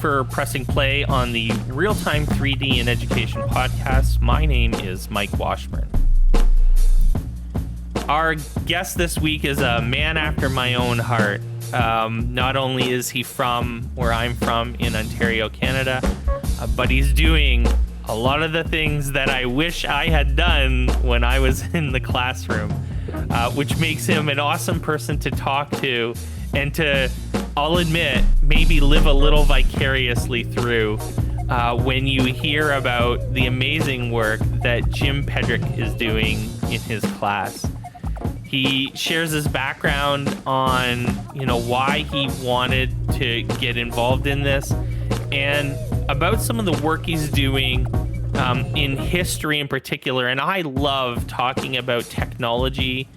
for pressing play on the Real-Time 3D in Education podcast. My name is Mike Washburn. Our guest this week is a man after my own heart. Not only is he from where I'm from in Ontario, Canada, but he's doing a lot of the things that I wish I had done when I was in the classroom, which makes him an awesome person to talk to and to, I'll admit, maybe live a little vicariously through when you hear about the amazing work that Jim Pedrech is doing in his class. He shares his background on, why he wanted to get involved in this and about some of the work he's doing in history in particular. And I love talking about technology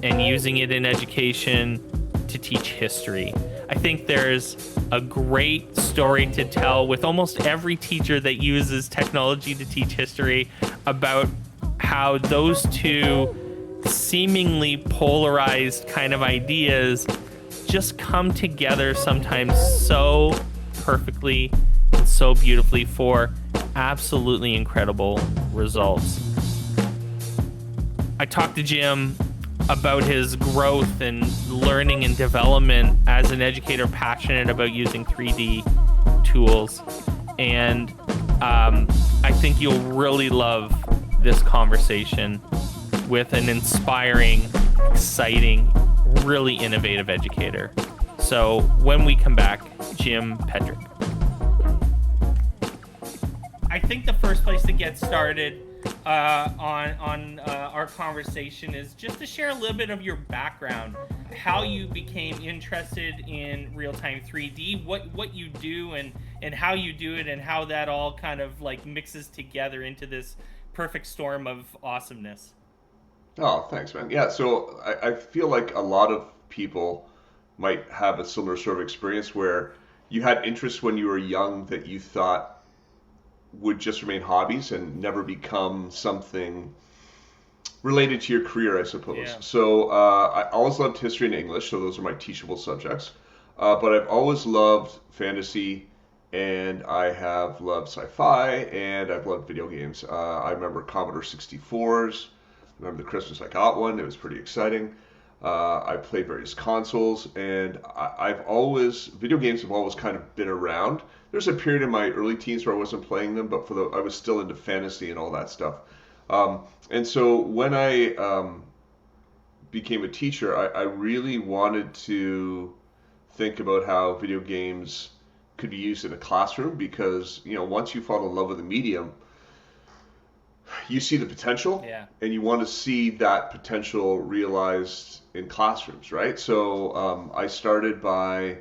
and using it in education to teach history. I think there's a great story to tell with almost every teacher that uses technology to teach history about how those two seemingly polarized kind of ideas just come together sometimes so perfectly and so beautifully for absolutely incredible results. I talked to Jim about his growth and learning and development as an educator passionate about using 3D tools. And I think you'll really love this conversation with an inspiring, exciting, really innovative educator. So when we come back, Jim Pedrech. I think the first place to get started on our conversation is just to share a little bit of your background, how you became interested in real-time 3D, what you do and how you do it, and how that all kind of like mixes together into this perfect storm of awesomeness. Oh, thanks, man. Yeah, so I feel like a lot of people might have a similar sort of experience where you had interests when you were young that you thought would just remain hobbies and never become something related to your career, I suppose. Yeah. So I always loved history and English, so those are my teachable subjects. But I've always loved fantasy, and I have loved sci-fi, and I've loved video games. I remember Commodore 64s. I remember the Christmas I got one. It was pretty exciting. I played various consoles, and video games have always kind of been around. There's a period in my early teens where I wasn't playing them, but I was still into fantasy and all that stuff. And so when I became a teacher, I really wanted to think about how video games could be used in a classroom because, once you fall in love with the medium, you see the potential, Yeah. and you want to see that potential realized in classrooms, right? So I started by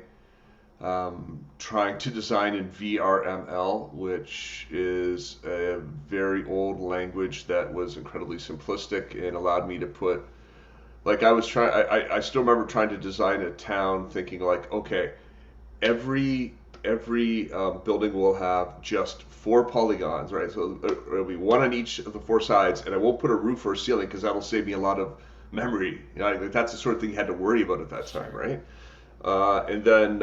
trying to design in VRML, which is a very old language that was incredibly simplistic and allowed me to put, like I still remember trying to design a town thinking like, okay, every building will have just 4 polygons, right? So there'll be one on each of the 4 sides, and I won't put a roof or a ceiling because that'll save me a lot of memory. Like that's the sort of thing you had to worry about at that time, right? And then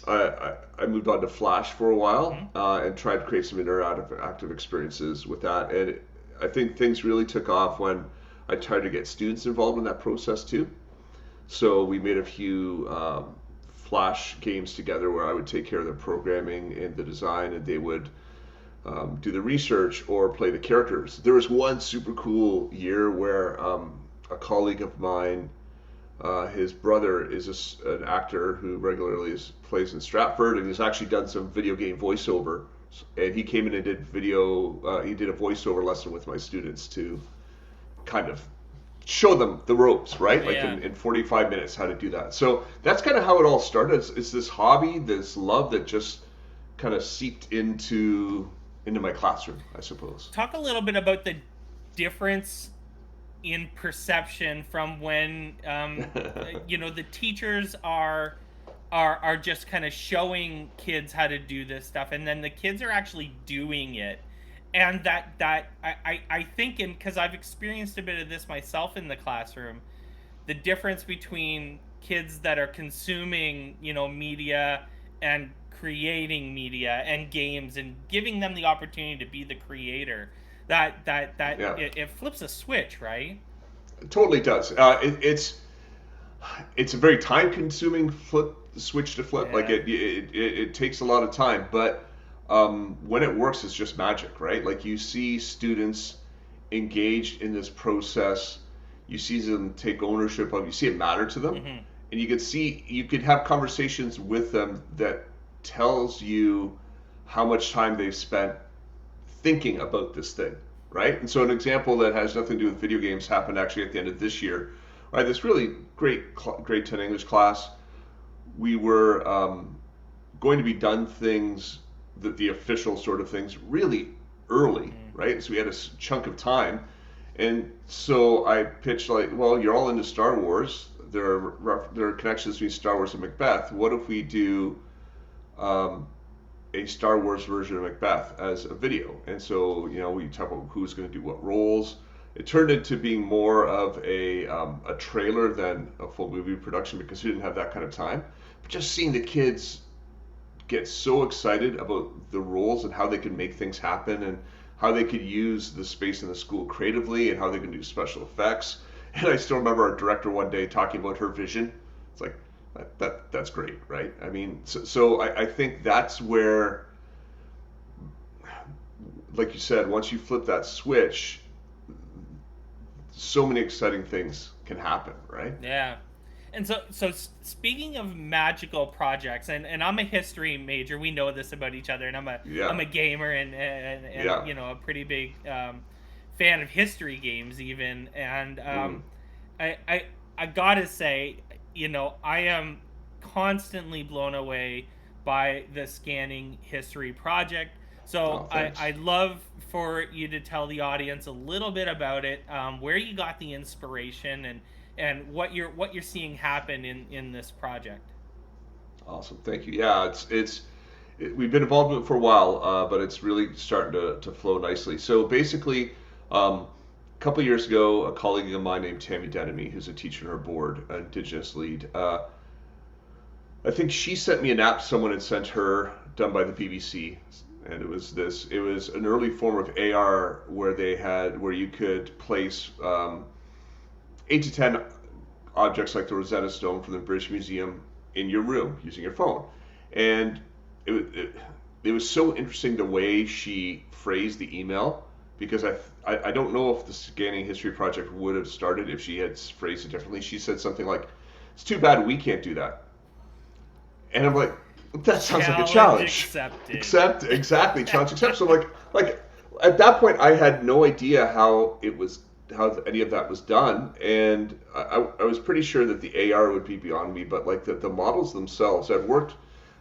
I moved on to Flash for a while and tried to create some interactive experiences with that. And I think things really took off when I tried to get students involved in that process too. So we made a few Flash games together where I would take care of the programming and the design, and they would do the research or play the characters. There was one super cool year where a colleague of mine, his brother is an actor who regularly plays in Stratford, and he's actually done some video game voiceover. And he came in and did he did a voiceover lesson with my students to kind of show them the ropes, right? Like Yeah. in 45 minutes, how to do that. So that's kind of how it all started. It's this hobby, this love that just kind of seeped into my classroom, I suppose. Talk a little bit about the difference in perception from when the teachers are just kind of showing kids how to do this stuff, and then the kids are actually doing it. And that I think, because I've experienced a bit of this myself in the classroom, the difference between kids that are consuming media and creating media and games and giving them the opportunity to be the creator, that Yeah, it flips a switch, right? it totally does. It's a very time consuming switch to flip. Like Yeah. it takes a lot of time, but when it works, it's just magic, right? Like you see students engaged in this process, you see them take ownership of, you see it matter to them, Hmm. and you could have conversations with them that tells you how much time they've spent thinking about this thing, right? And so an example that has nothing to do with video games happened actually at the end of this year. Right, this really great grade 10 English class. We were going to be done things, the official sort of things, really early, Hmm. right? So we had a chunk of time, and so I pitched like, well, you're all into Star Wars. There are connections between Star Wars and Macbeth. What if we do um, a Star Wars version of Macbeth as a video? And so, we talk about who's going to do what roles. It turned into being more of a trailer than a full movie production because we didn't have that kind of time. But just seeing the kids get so excited about the roles and how they can make things happen and how they could use the space in the school creatively and how they can do special effects. And I still remember our director one day talking about her vision. It's like that's great, right? I mean, so I think that's where, like you said, once you flip that switch, so many exciting things can happen, right? Yeah. And so speaking of magical projects, and I'm a history major. We know this about each other, and I'm Yeah, a gamer and yeah. a pretty big fan of history games even. And Mm. I gotta say, I am constantly blown away by the Scanning History project. Oh, So thanks. I'd love for you to tell the audience a little bit about it, where you got the inspiration, and what you're seeing happen in this project. Awesome, thank you. Yeah, we've been involved in it for a while, but it's really starting to flow nicely. So basically, a couple of years ago, a colleague of mine named Tammy Denemy, who's a teacher in our board, an Indigenous lead, I think she sent me an app someone had sent her done by the BBC, and it was an early form of AR where you could place 8 to 10 objects like the Rosetta Stone from the British Museum in your room using your phone. And it, it, it was so interesting the way she phrased the email because I don't know if the Scanning History Project would have started if she had phrased it differently. She said something like, "It's too bad we can't do that." And I'm like, that sounds like a Challenge challenge. accepted. Exactly, challenge accepted. So like at that point, I had no idea how any of that was done, and I was pretty sure that the AR would be beyond me. But like the models themselves, I've worked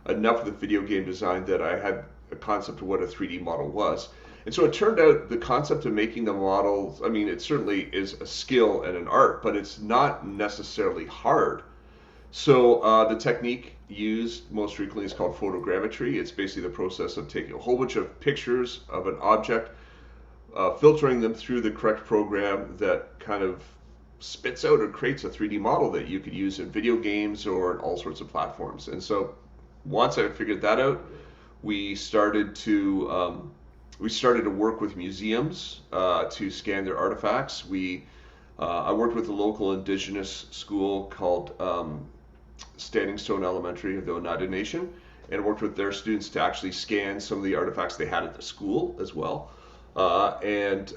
enough with video game design that I had a concept of what a 3D model was. And so it turned out the concept of making the models, I mean, it certainly is a skill and an art, but it's not necessarily hard. So the technique used most frequently is called photogrammetry. It's basically the process of taking a whole bunch of pictures of an object, filtering them through the correct program that kind of spits out or creates a 3D model that you could use in video games or in all sorts of platforms. And so once I figured that out, we started to work with museums to scan their artifacts. I worked with a local indigenous school called Standing Stone Elementary of the Oneida Nation, and worked with their students to actually scan some of the artifacts they had at the school as well. And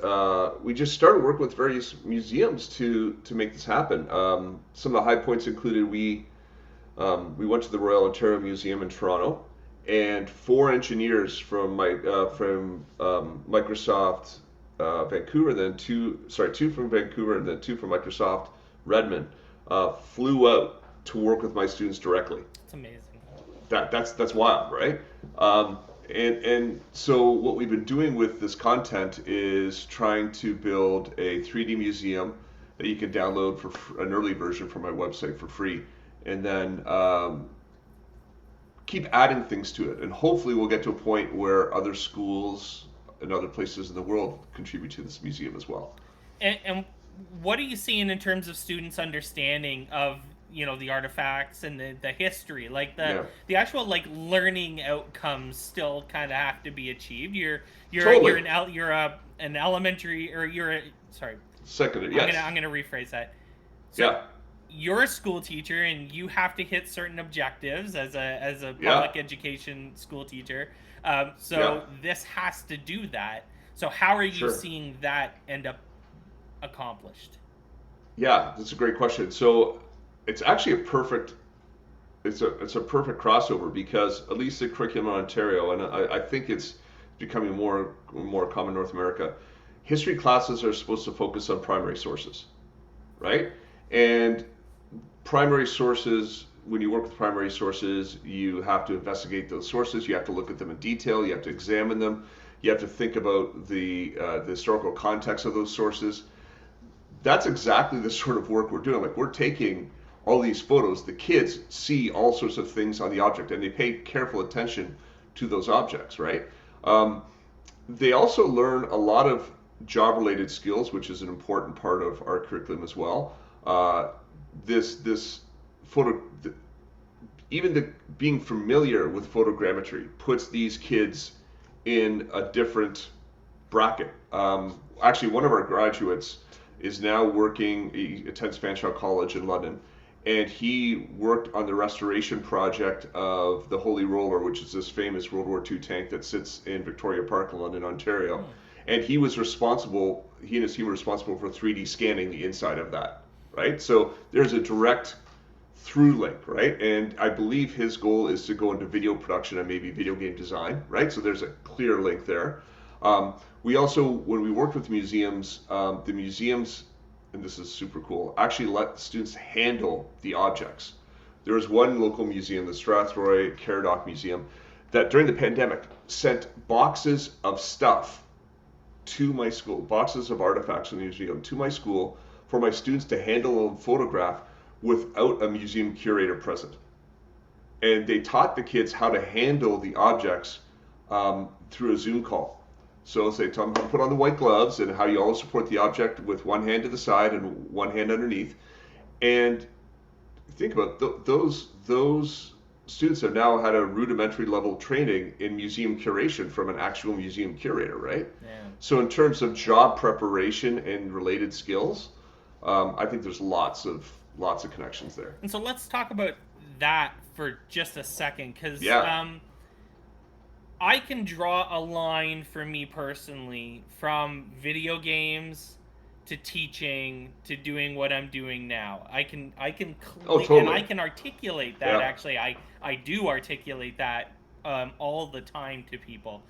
we just started working with various museums to make this happen. Some of the high points included we went to the Royal Ontario Museum in Toronto, and 4 engineers from Microsoft Vancouver, then two from Vancouver, and then two from Microsoft Redmond, flew out to work with my students directly. It's amazing. That's wild, right? And so what we've been doing with this content is trying to build a 3D museum that you can download for an early version from my website for free, and then keep adding things to it. And hopefully we'll get to a point where other schools and other places in the world contribute to this museum as well. And what are you seeing in terms of students' understanding of the artifacts and the history, like Yeah, the actual like learning outcomes still kind of have to be achieved. totally. You're an elementary, or you're a, sorry, Secondary, yes. I'm gonna rephrase that. So Yeah, you're a school teacher and you have to hit certain objectives as a yeah, public education school teacher. yeah, So this has to do that. So how are you sure. seeing that end up accomplished? Yeah, that's a great question. So it's actually it's a perfect crossover because at least the curriculum in Ontario, and I think it's becoming more common in North America. History classes are supposed to focus on primary sources, right? And primary sources, when you work with primary sources, you have to investigate those sources. You have to look at them in detail. You have to examine them. You have to think about the historical context of those sources. That's exactly the sort of work we're doing. Like we're taking all these photos, the kids see all sorts of things on the object and they pay careful attention to those objects, right? Um, they also learn a lot of job related skills, which is an important part of our curriculum as well. This photo, even the being familiar with photogrammetry puts these kids in a different bracket. Actually, one of our graduates is now working. He attends Fanshawe College in London, and he worked on the restoration project of the Holy Roller, which is this famous World War II tank that sits in Victoria Park in London, Ontario. Hmm. And he was responsible. He and his team were responsible for 3D scanning the inside of that. Right. So there's a direct through link, right? And I believe his goal is to go into video production and maybe video game design, right? So there's a clear link there. We also, when we worked with museums, the museums, and this is super cool, actually let students handle the objects. There was one local museum, the Strathroy Caradoc Museum, that during the pandemic sent boxes of stuff to my school, boxes of artifacts in the museum to my school for my students to handle and photograph without a museum curator present. And they taught the kids how to handle the objects through a Zoom call. So they taught them how to put on the white gloves and how you always support the object with one hand to the side and one hand underneath. And think about those students have now had a rudimentary level training in museum curation from an actual museum curator, right? Yeah. So in terms of job preparation and related skills, I think there's lots of connections there. And so let's talk about that for just a second, because Yeah. I can draw a line for me personally from video games to teaching to doing what I'm doing now. Oh, And I totally. can articulate that. Yeah. Actually, I do articulate that all the time to people.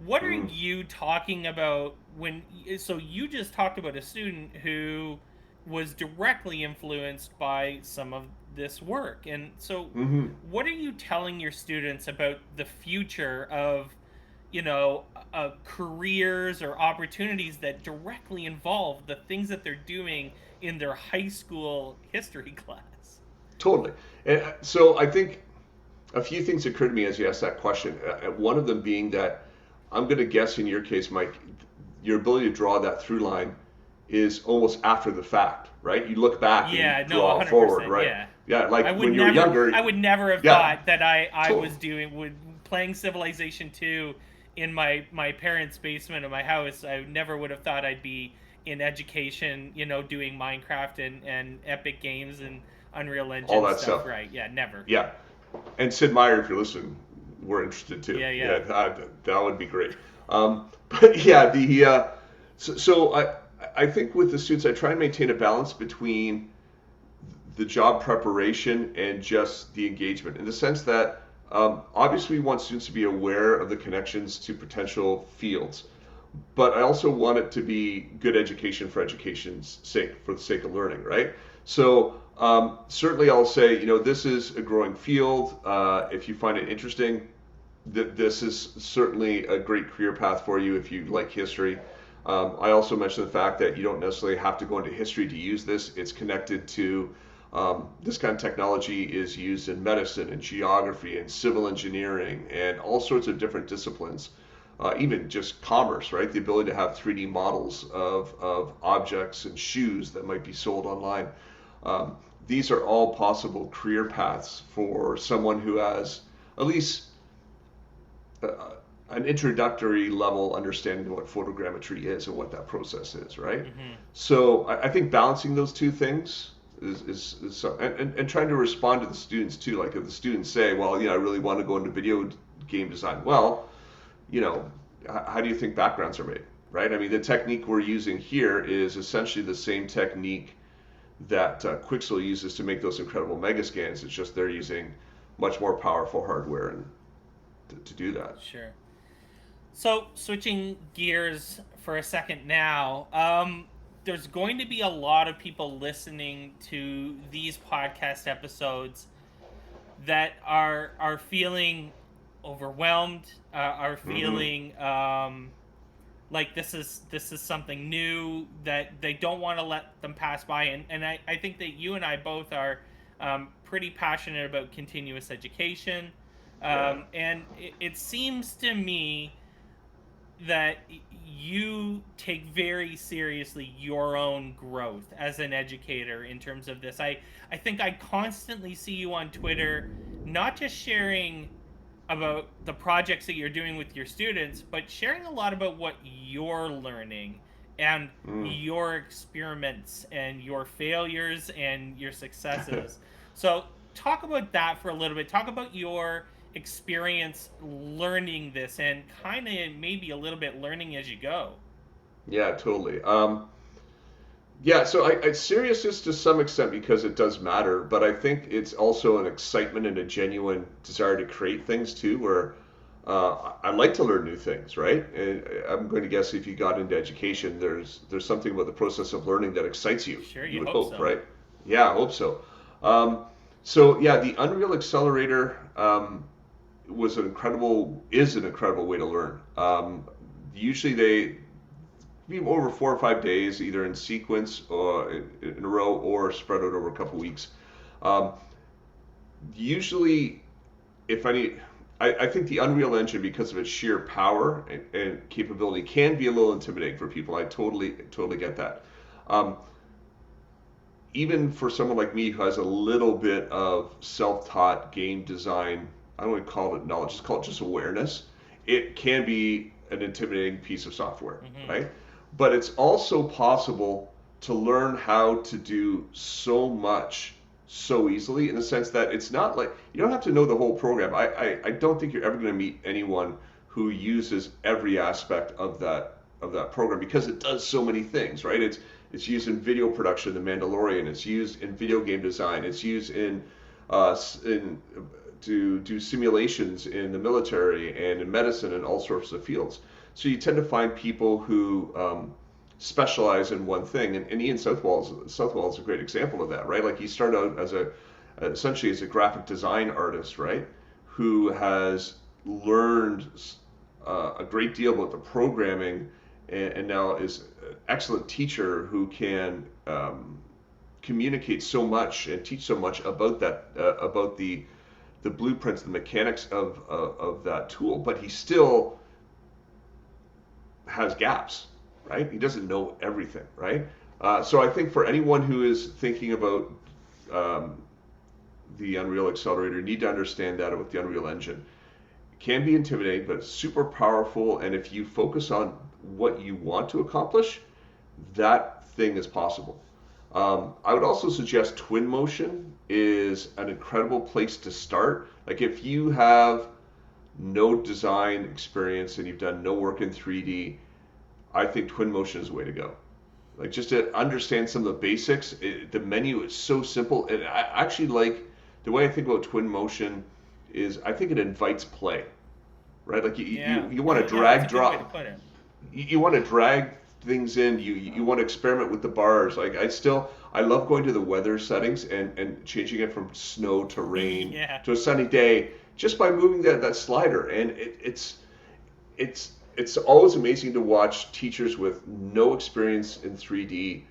What are Mm. you talking about when? So you just talked about a student who was directly influenced by some of this work. And so, Mm-hmm. what are you telling your students about the future of, careers or opportunities that directly involve the things that they're doing in their high school history class? Totally. And so I think a few things occurred to me as you asked that question. One of them being that I'm going to guess in your case, Mike, your ability to draw that through line is almost after the fact, right? You look back and you Yeah, no, draw forward, 100%. right? Yeah. Yeah, like when you were younger. I would never have Yeah, thought that I totally. was playing Civilization 2 in my parents' basement of my house. I never would have thought I'd be in education, doing Minecraft and Epic Games and Unreal All Engine that stuff, stuff. right? Yeah, never. Yeah. And Sid Meier, if you're listening, we're interested too. Yeah, Yeah, yeah. that would be great. But yeah, so I think with the students, I try and maintain a balance between the job preparation and just the engagement in the sense that obviously we want students to be aware of the connections to potential fields, but I also want it to be good education for education's sake, for the sake of learning, right? So certainly I'll say, this is a growing field. If you find it interesting, this is certainly a great career path for you if you like history. I also mentioned the fact that you don't necessarily have to go into history to use this. It's connected to this kind of technology is used in medicine and geography and civil engineering and all sorts of different disciplines. Even just commerce, right? The ability to have 3D models of objects and shoes that might be sold online. these are all possible career paths for someone who has at least an introductory level understanding of what photogrammetry is and what that process is, right? Mm-hmm. So I think balancing those two things is and trying to respond to the students too. Like if the students say, well, I really want to go into video game design. Well, how do you think backgrounds are made, right? I mean, the technique we're using here is essentially the same technique that Quixel uses to make those incredible megascans. It's just they're using much more powerful hardware and to do that. Sure. So, switching gears for a second now, there's going to be a lot of people listening to these podcast episodes that are feeling overwhelmed, are feeling like this is something new that they don't want to let them pass by. And I think that you and I both are pretty passionate about continuous education. And it seems to me that you take very seriously your own growth as an educator in terms of this. I think I constantly see you on Twitter, not just sharing about the projects that you're doing with your students, but sharing a lot about what you're learning and your experiments and your failures and your successes. So talk about that for a little bit. Talk about your experience learning this and kind of maybe a little bit learning as you go. Yeah, totally. Yeah, so it's seriousness to some extent because it does matter, but I think it's also an excitement and a genuine desire to create things too, where I like to learn new things, right? And I'm going to guess if you got into education, there's something about the process of learning that excites you. Sure, you would hope hope, so. right? Yeah, I hope so. So yeah, the Unreal Accelerator is an incredible way to learn. Usually they be over 4 or 5 days, either in sequence or in a row or spread out over a couple weeks. Um, Usually, if any, I think the Unreal Engine, because of its sheer power and capability, can be a little intimidating for people. I totally get that. Um, Even for someone like me who has a little bit of self-taught game design, I don't want to call it knowledge, just call it just awareness. It can be an intimidating piece of software, right? But it's also possible to learn how to do so much so easily, in the sense that it's not like you don't have to know the whole program. I don't think you're ever going to meet anyone who uses every aspect of that program, because it does so many things, right? It's used in video production, The Mandalorian. It's used in video game design. It's used in to do simulations in the military and in medicine and all sorts of fields. So you tend to find people who specialize in one thing, and Ian Southwell is a great example of that, right? Like he started out essentially as a graphic design artist, right? Who has learned a great deal about the programming, and now is an excellent teacher who can communicate so much and teach so much about that, about the blueprints, the mechanics of that tool, but he still has gaps, right? He doesn't know everything, right? So I think for anyone who is thinking about the Unreal Accelerator, you need to understand that with the Unreal Engine. It can be intimidating, but it's super powerful, and if you focus on what you want to accomplish, that thing is possible. I would also suggest Twinmotion is an incredible place to start. Like if you have no design experience and you've done no work in 3D, I think Twinmotion is the way to go. Like just to understand some of the basics, the menu is so simple, and I actually like the way I think about Twinmotion is I think it invites play, right? Like you want to drop, you want to drag things in. You want to experiment with the bars. Like I love going to the weather settings and changing it from snow to rain to a sunny day just by moving that slider. And it's always amazing to watch teachers with no experience in 3D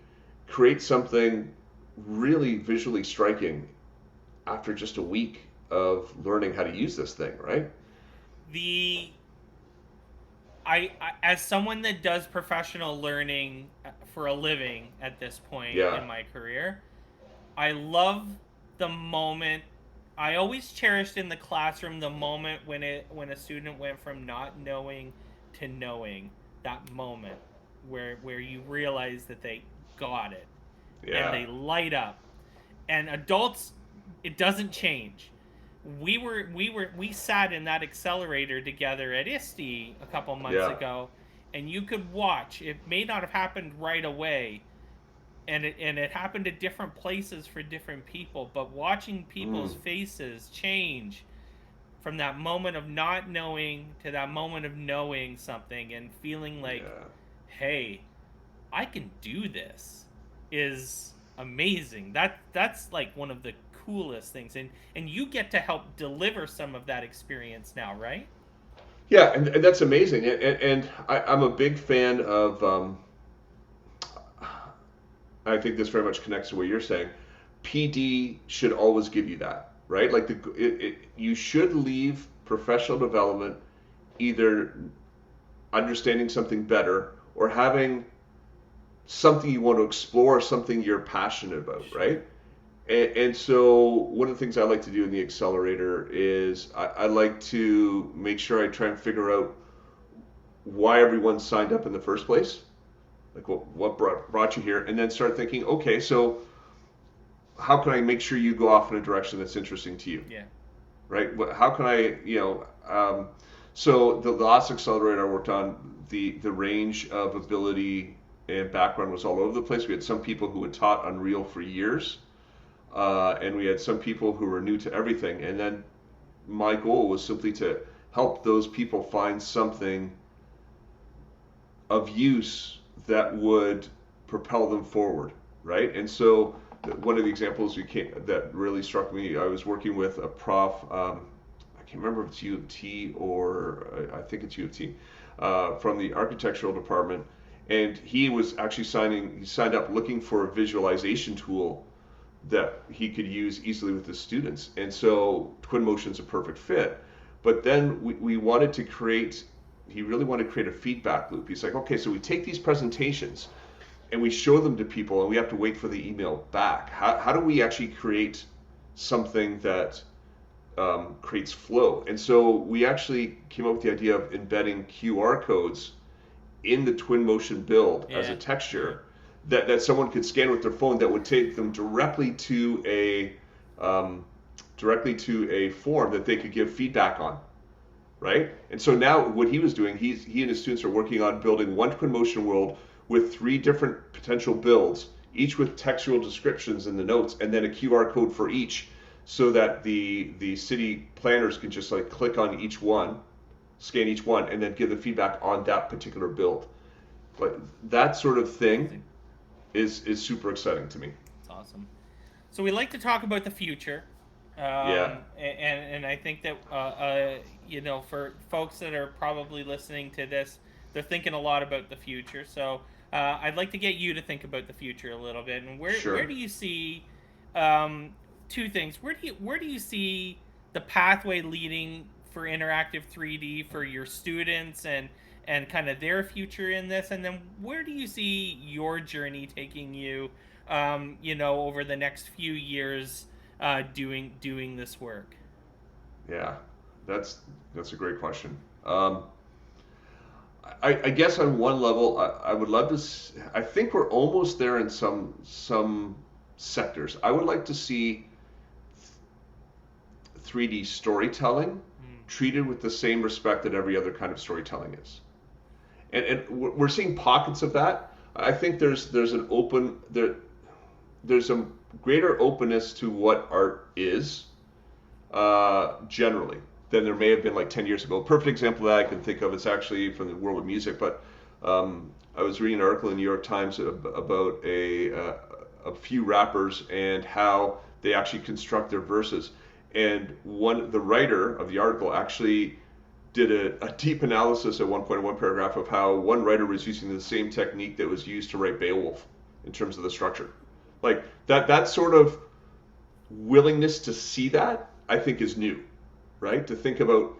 create something really visually striking after just a week of learning how to use this thing, right? I as someone that does professional learning for a living at this point in my career, I love the moment. I always cherished in the classroom the moment when a student went from not knowing to knowing. That moment where you realize that they got it and Yeah. they light up. And adults, it doesn't change. We sat in that accelerator together at ISTE a couple months Yeah. ago, and you could watch. It may not have happened right away, and it happened at different places for different people, but watching people's Mm. faces change from that moment of not knowing to that moment of knowing something and feeling like, Yeah. hey, I can do this, is amazing. That's like one of the coolest things, and you get to help deliver some of that experience now, right? Yeah, and that's amazing. I'm a big fan of. I think this very much connects to what you're saying. PD should always give you that, right? Like you should leave professional development either understanding something better or having something you want to explore, something you're passionate about, Sure. right? And so one of the things I like to do in the accelerator is I like to make sure I try and figure out why everyone signed up in the first place, like what brought you here, and then start thinking, okay, so how can I make sure you go off in a direction that's interesting to you, Yeah. right? How can I, so the last accelerator I worked on, the range of ability and background was all over the place. We had some people who had taught Unreal for years, and we had some people who were new to everything. And then my goal was simply to help those people find something of use that would propel them forward, right? And so one of the examples that really struck me, I was working with a prof. I can't remember if it's U of T or I think it's U of T, from the architectural department, and he was actually he signed up looking for a visualization tool that he could use easily with his students. And so Twinmotion's a perfect fit. But then we wanted to create, he really wanted to create a feedback loop. He's like, okay, so we take these presentations and we show them to people and we have to wait for the email back. How do we actually create something that creates flow? And so we actually came up with the idea of embedding QR codes in the Twinmotion build as a Yeah. Yeah. texture that someone could scan with their phone that would take them um, directly to a form that they could give feedback on, right? And so now what he was doing, he and his students are working on building one Twinmotion world with 3 different potential builds, each with textual descriptions in the notes, and then a QR code for each, so that the city planners can just like click on each one, scan each one, and then give the feedback on that particular build. Like that sort of thing Amazing. is super exciting to me. It's awesome. So we like to talk about the future, Yeah, and I think that for folks that are probably listening to this, they're thinking a lot about the future. So I'd like to get you to think about the future a little bit. And where sure. do you see two things? Where do you see the pathway leading for interactive 3D for your students and kind of their future in this? And then where do you see your journey taking you, over the next few years, doing this work? Yeah, that's a great question. I guess on one level, I would love to. I think we're almost there in some sectors. I would like to see 3D storytelling Mm. treated with the same respect that every other kind of storytelling is. And we're seeing pockets of that. I think there's a greater openness to what art is, generally, than there may have been like 10 years ago. A perfect example that I can think of is actually from the world of music, but I was reading an article in the New York Times about a few rappers and how they actually construct their verses. And the writer of the article actually did a deep analysis at one point in one paragraph of how one writer was using the same technique that was used to write Beowulf in terms of the structure. Like that sort of willingness to see that, I think, is new, right? To think about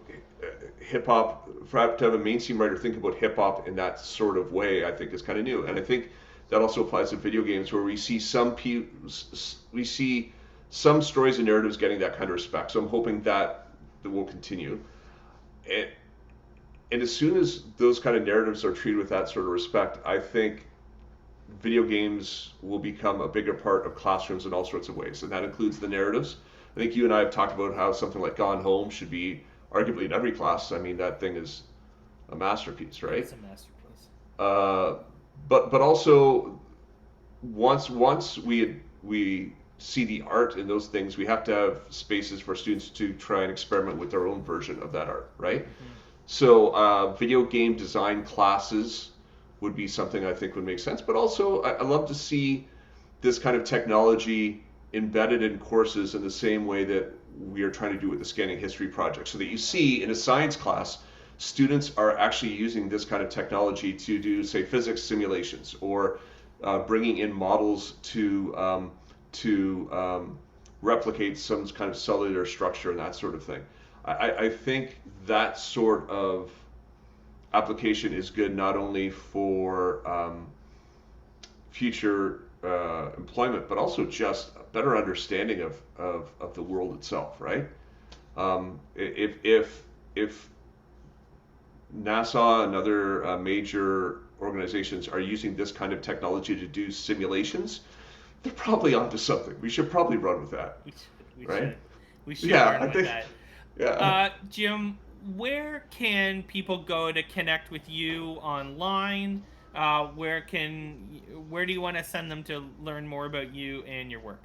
hip hop, to have a mainstream writer think about hip hop in that sort of way, I think is kind of new. And I think that also applies to video games, where we see we see some stories and narratives getting that kind of respect. So I'm hoping that will continue. And as soon as those kind of narratives are treated with that sort of respect, I think video games will become a bigger part of classrooms in all sorts of ways, and that includes the narratives. I think you and I have talked about how something like Gone Home should be arguably in every class. I mean, that thing is a masterpiece, right? It's a masterpiece. But also once we see the art in those things, we have to have spaces for students to try and experiment with their own version of that art, right? Mm-hmm. So video game design classes would be something I think would make sense. But also, I love to see this kind of technology embedded in courses in the same way that we are trying to do with the Scanning History project. So that you see in a science class, students are actually using this kind of technology to do, say, physics simulations, or bringing in models to replicate some kind of cellular structure and that sort of thing. I think that sort of application is good not only for future employment, but also just a better understanding of the world itself, right? If NASA and other major organizations are using this kind of technology to do simulations, they're probably onto something. We should probably run with that. We should run with that. Yeah. Jim, where can people go to connect with you online? Where do you want to send them to learn more about you and your work?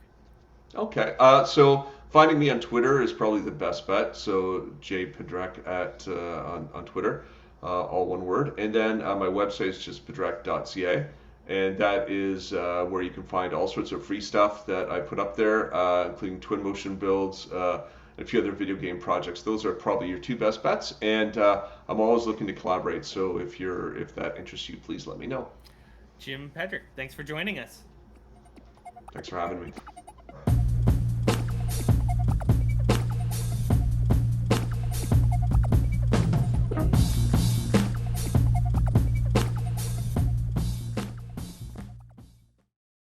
Okay, so finding me on Twitter is probably the best bet. So Pedrech on Twitter, all one word. And then my website is just pedrech.ca, and that is where you can find all sorts of free stuff that I put up there, including twin motion builds, and a few other video game projects. Those are probably your two best bets, and I'm always looking to collaborate. So if that interests you, please let me know. Jim Pedrech, thanks for joining us. Thanks for having me.